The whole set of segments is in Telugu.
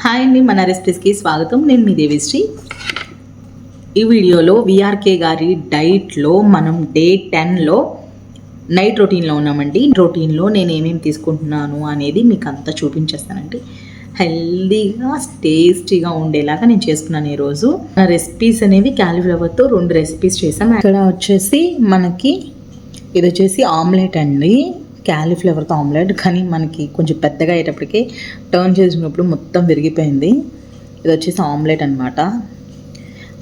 హాయ్ అండి, మన రెసిపీస్కి స్వాగతం. నేను మీ దేవిశ్రీ. ఈ వీడియోలో విఆర్కే గారి డైట్లో మనం డే 10లో నైట్ రొటీన్లో ఉన్నామండి. రొటీన్లో నేను ఏమేమి తీసుకుంటున్నాను అనేది మీకు అంతా చూపించేస్తానండి. హెల్దీగా టేస్టీగా ఉండేలాగా నేను చేసుకున్నాను ఈరోజు. నా రెసిపీస్ అనేవి క్యాలీఫ్లవర్తో 2 రెసిపీస్ చేసాం. ఇక్కడ వచ్చేసి మనకి ఇది వచ్చేసి ఆమ్లెట్ అండి, క్యాలీఫ్లవర్తో ఆమ్లెట్. కానీ మనకి కొంచెం పెద్దగా అయ్యేటప్పటికి టర్న్ చేసినప్పుడు మొత్తం విరిగిపోయింది. ఇది వచ్చేసి ఆమ్లెట్ అనమాట.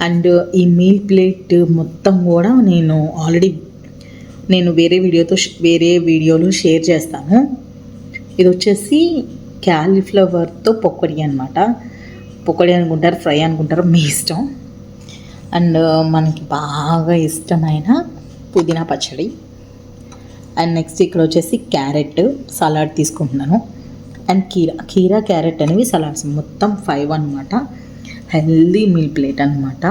అండ్ ఈ మీల్ ప్లేట్ మొత్తం కూడా నేను ఆల్రెడీ వేరే వీడియోలో షేర్ చేస్తాను. ఇది వచ్చేసి క్యాలీఫ్లవర్తో పొక్కడి అనమాట. పొక్కడి అనుకుంటారు, ఫ్రై అనుకుంటారు, మీ ఇష్టం. అండ్ మనకి బాగా ఇష్టమైన పుదీనా పచ్చడి. అండ్ నెక్స్ట్ ఇక్కడ వచ్చేసి క్యారెట్ సలాడ్ తీసుకుంటున్నాను. అండ్ కీరా క్యారెట్ అనేవి సలాడ్స్ మొత్తం 5 అనమాట. హెల్దీ మీల్ ప్లేట్ అనమాట.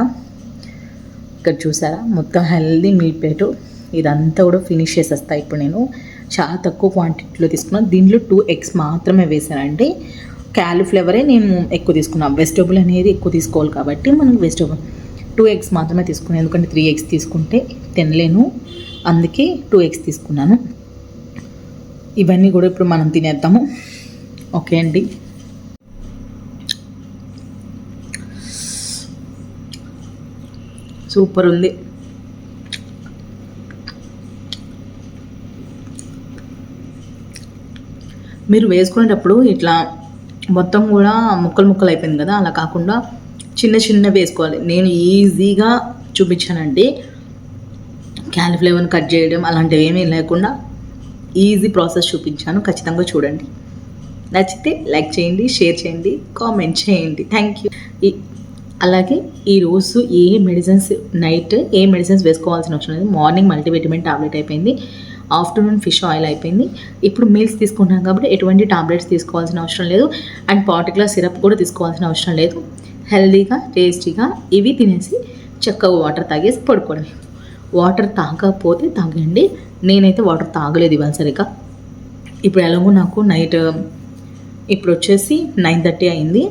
ఇక్కడ చూసారా, మొత్తం హెల్దీ మీల్ ప్లేటు. ఇదంతా కూడా ఫినిష్ చేసేస్తాయి. ఇప్పుడు నేను చాలా తక్కువ క్వాంటిటీలో తీసుకున్నాను. దీంట్లో 2 ఎగ్స్ మాత్రమే వేసానండి. క్యాలీఫ్లవరే నేను ఎక్కువ తీసుకున్నాను. వెజిటబుల్ అనేది ఎక్కువ తీసుకోవాలి కాబట్టి మనం 2 ఎగ్స్ మాత్రమే తీసుకున్నాను. ఎందుకంటే 3 ఎగ్స్ తీసుకుంటే తినలేను, అందుకే 2 ఎగ్స్ తీసుకున్నాను. ఇవన్నీ కూడా ఇప్పుడు మనం తినేద్దాము. ఓకే అండి. సూపర్ ఉంది. మీరు వేసుకునేటప్పుడు ఇట్లా మొత్తం కూడా ముక్కలు అయిపోయింది కదా, అలా కాకుండా చిన్న వేసుకోవాలి. నేను ఈజీగా చూపించానండి. క్యాలీఫ్లవర్ని కట్ చేయడం అలాంటివి ఏమీ లేకుండా ఈజీ ప్రాసెస్ చూపించాను. ఖచ్చితంగా చూడండి. నచ్చితే లైక్ చేయండి, షేర్ చేయండి, కామెంట్ చేయండి. Thank you. అలాగే ఈరోజు నైట్ ఏ మెడిసిన్స్ వేసుకోవాల్సిన అవసరం లేదు. మార్నింగ్ మల్టీవిటమిన్ టాబ్లెట్ అయిపోయింది, ఆఫ్టర్నూన్ ఫిష్ ఆయిల్ అయిపోయింది. ఇప్పుడు మీల్స్ తీసుకుంటాం కాబట్టి ఎటువంటి టాబ్లెట్స్ తీసుకోవాల్సిన అవసరం లేదు. అండ్ పర్టికులర్ సిరప్ కూడా తీసుకోవాల్సిన అవసరం లేదు. హెల్దీగా టేస్టీగా ఇవి తినేసి చక్కగా వాటర్ తాగేసి పడుకోవడమే. వాటర్ తాగకపోతే తాగండి. నేనైతే వాటర్ తాగలేదు ఇవాళ సరిగ్గా. ఇప్పుడు ఎలాగో నాకు నైట్ ఇప్పుడు వచ్చేసి 9:30 అయింది.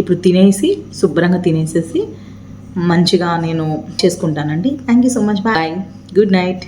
ఇప్పుడు శుభ్రంగా తినేసేసి మంచిగా నేను చేసుకుంటానండి. Thank you so much. Bye, good night.